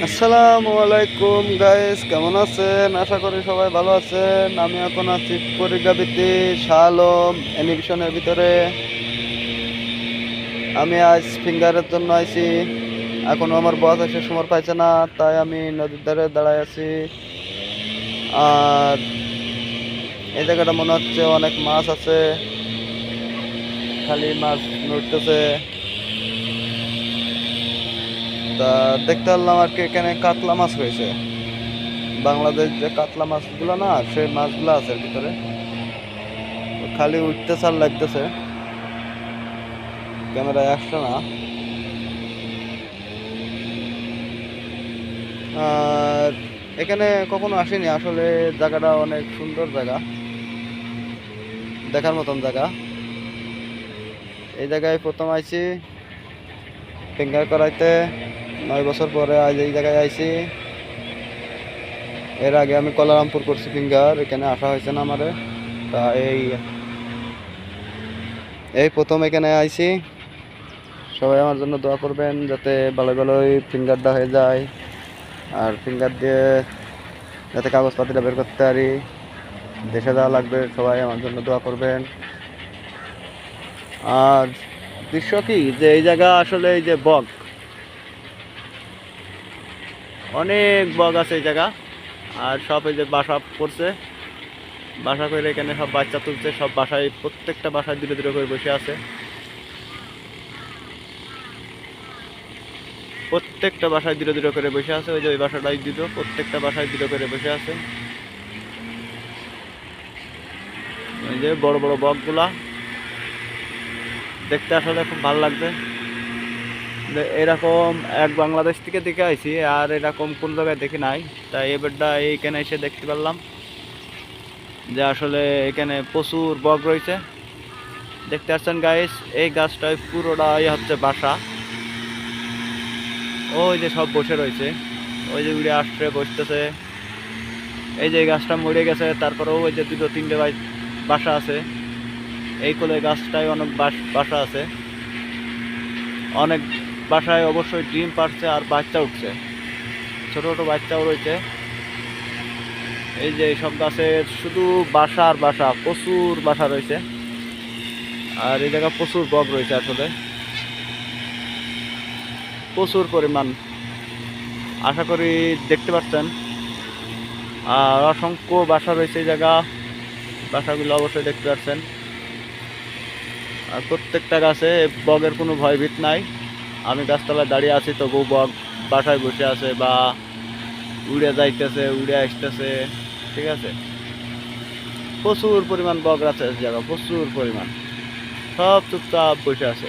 আসসালামু আলাইকুম গাইস, কেমন আছেন? আশা করি সবাই ভালো আছেন। আমি এখন আছি পরিগাবিতে শাহ আলম অ্যানিমেশনের ভিতরে। আমি আজ ফিঙ্গারের জন্য আইছি। এখনো আমার বস এসে সময় পাইছে না, তাই আমি নদীর ধারে দাঁড়ায় আছি। আর এই জায়গাটা মনে হচ্ছে অনেক মাছ আছে, খালি মাছ নড়তেছে। তা দেখতে পারলাম আর কি, এখানে কাতলা মাছ রয়েছে। বাংলাদেশ যে কাতলা মাছগুলো না, সেই মাছগুলো আছে এর ভিতরে। খালি উঠতেছে আর লাগতেছে, ক্যামেরায় আসছে না। আর এখানে কখনো আসিনি আসলে। জায়গাটা অনেক সুন্দর জায়গা, দেখার মতন জায়গা। এই জায়গায় প্রথম আইছি ফিঙ্গার করাইতে, 9 বছর পরে আজ এই জায়গায় আইছি। এর আগে আমি কলারামপুর করছি ফিঙ্গার, এখানে আসা হয়েছে না আমারে। তা এই এই প্রথম এখানে আইছি। সবাই আমার জন্য দোয়া করবেন যাতে ভালো ভালোই ফিঙ্গারটা হয়ে যায়, আর ফিঙ্গার দিয়ে যাতে কাগজপাতিটা বের করতে পারি। দেশে যাওয়া লাগবে, সবাই আমার জন্য দোয়া করবেন। আর দৃশ্য কি যে এই জায়গা আসলে, এই যে বক, অনেক বক আছে এই জায়গা। আর সব এই যে বাসা করছে, বাসা করে এখানে সব বাচ্চা তুলছে। সব বাসায়, প্রত্যেকটা বাসায় দূরে দূরে করে বসে আছে। প্রত্যেকটা বাসায় দূরে দূরে করে বসে আছে। ওই যে ওই বাসাটাই দিল, প্রত্যেকটা বাসায় দূরে করে বসে আছে। এই যে বড় বড় বকগুলা দেখতে আসলে খুব ভালো লাগছে। এরকম এক বাংলাদেশ থেকে দেখে আইছি, আর এরকম কোন জায়গায় দেখি নাই। তাই এবারটা এইখানে এসে দেখতে পারলাম যে আসলে এখানে প্রচুর বক রয়েছে। দেখতে পাচ্ছেন গাইস, এই গাছটায় পুরোটাই হচ্ছে বাসা। ওই যে সব বসে রয়েছে, ওই যে উড়ে আসছে বসতেছে। এই যে গাছটা মরে গেছে, তারপরেও ওই যে দুটো তিনটে বাসা আছে। এই কোলে গাছটায় অনেক বাসা আছে। অনেক বাসায় অবশ্যই ডিম পারছে আর বাচ্চা উঠছে, ছোট ছোট বাচ্চাও রয়েছে। এই যে সব গাছের শুধু বাসা আর বাসা, প্রচুর বাসা রয়েছে। আর এই জায়গা প্রচুর বক রয়েছে, আসলে প্রচুর পরিমাণ। আশা করি দেখতে পাচ্ছেন। আর অসংখ্য বাসা রয়েছে এই জায়গা, বাসাগুলো অবশ্যই দেখতে পাচ্ছেন। আর প্রত্যেকটা গাছে বগের কোনো ভয়ভীত নাই। আমি গাছতলায় দাঁড়িয়ে আছি, তবু বগ বাসায় বসে আছে বা উড়ে যাইতেছে, উড়ে আসতেছে। ঠিক আছে, প্রচুর পরিমাণ বগ আছে জায়গা, প্রচুর পরিমাণ। সব চুপচাপ বসে আছে,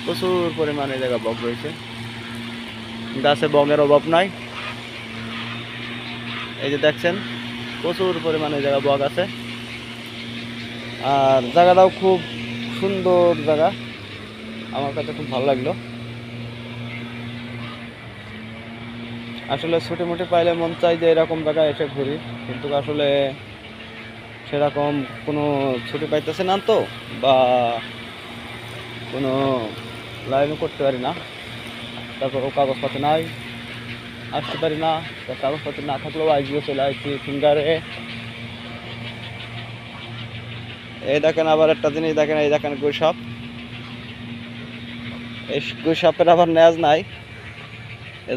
প্রচুর পরিমাণে জায়গা বগ রয়েছে। গাছে বগের অভাব নাই। এই যে দেখছেন, প্রচুর পরিমাণে জায়গা বগ আছে। আর জায়গাটাও খুব সুন্দর জায়গা, আমার কাছে খুব ভালো লাগলো। আসলে ছুটি মুটি পাইলে মন চাই যে এরকম জায়গায় এসে ঘুরি, কিন্তু আসলে সেরকম কোনো ছুটি পাইতেছে না তো, বা কোনো লাইনও করতে পারি না। তারপরও কাগজপত্র নাই, আসতে পারি না। কাগজপত্র না থাকলেও আইজিও চলে আসছি ফিঙ্গারে। এই দেখেন আবার একটা জিনিস দেখেন, এই দেখেন গুইসাপ। এই গুইসাপের আবার নেজ নাই,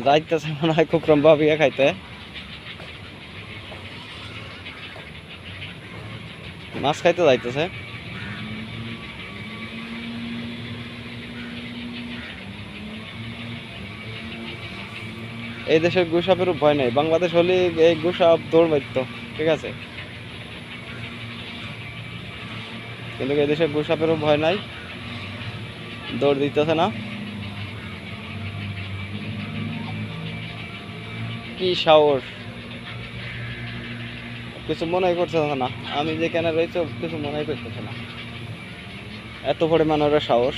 যাইতেছে মনে হয় কুকরম ভাবিয়ে খাইতে। মাছ খাইতে যাইতেছে। এই দেশের গুইসাপেরও ভয় নেই, বাংলাদেশ হলে এই গুইসাপ দৌড় মারতো। ঠিক আছে, কিন্তু এই দেশের গুইসাপেরও ভয় নাই, দৌড় দিতেছে না। কি সাহস! কিছু মনেই করতেছে না, আমি যেখানে রয়েছে কিছু মনেই করতেছে না। এত পরিমাণ ওরা সাহস!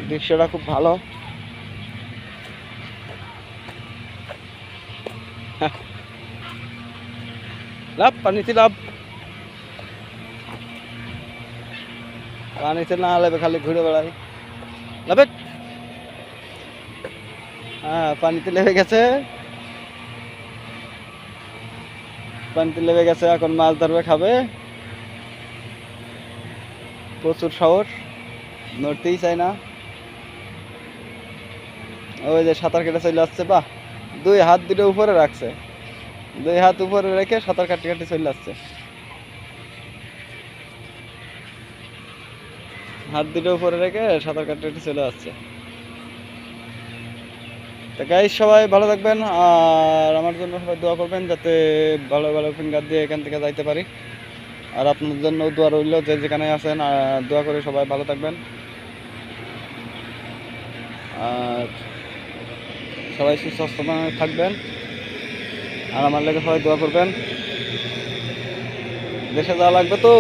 দৃশ্যটা খুব ভালো। লাভ, পানিতে লাভ। পানিতে না লেবে খালি ঘুরে বেড়াই লেবে। হ্যাঁ পানিতে লেবে গেছে, পানিতে লেবে গেছে, এখন মাছ ধরবে খাবে। প্রচুর সাহস, নড়তেই চায় না। ওই যে সাঁতার কেটে চলে আসছে, বাহ, দুই হাত দুটো উপরে রাখছে, দুই হাত উপরে রেখে সাঁতার কাটতে কাটতে চলে আসছে, হাত দুটো উপরে রেখে সাঁতার কাটতে কাটতে চলে আসছে। তো গাইস সবাই ভালো থাকবেন, আর আমার জন্য সবাই দোয়া করবেন যাতে ভালো ভালো ফিঙ্গার দিয়ে এখান থেকে যাইতে পারি। আর আপনাদের জন্য দোয়া রইল, যে যেখানে আছেন দোয়া করে সবাই ভালো থাকবেন, আর সবাই সুস্বাস্থ্য থাকবেন, আর আমার লেগে সবাই দোয়া করবেন। দেশে যাওয়া লাগবে তো,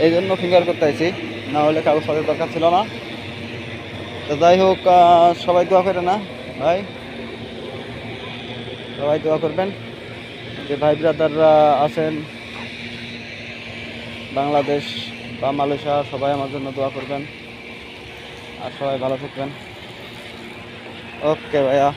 এই জন্য ফিঙ্গার করতে আইছি, না হলে কাগজপত্রের দরকার ছিল না। তো যাই হোক, সবাই দোয়া করে না ভাই, সবাই দোয়া করবেন। যে ভাই ব্রাদাররা আছেন বাংলাদেশ বা মালয়েশিয়া, সবাই আমার জন্য দোয়া করবেন, আর সবাই ভালো থাকবেন। ওকে ভাইয়া।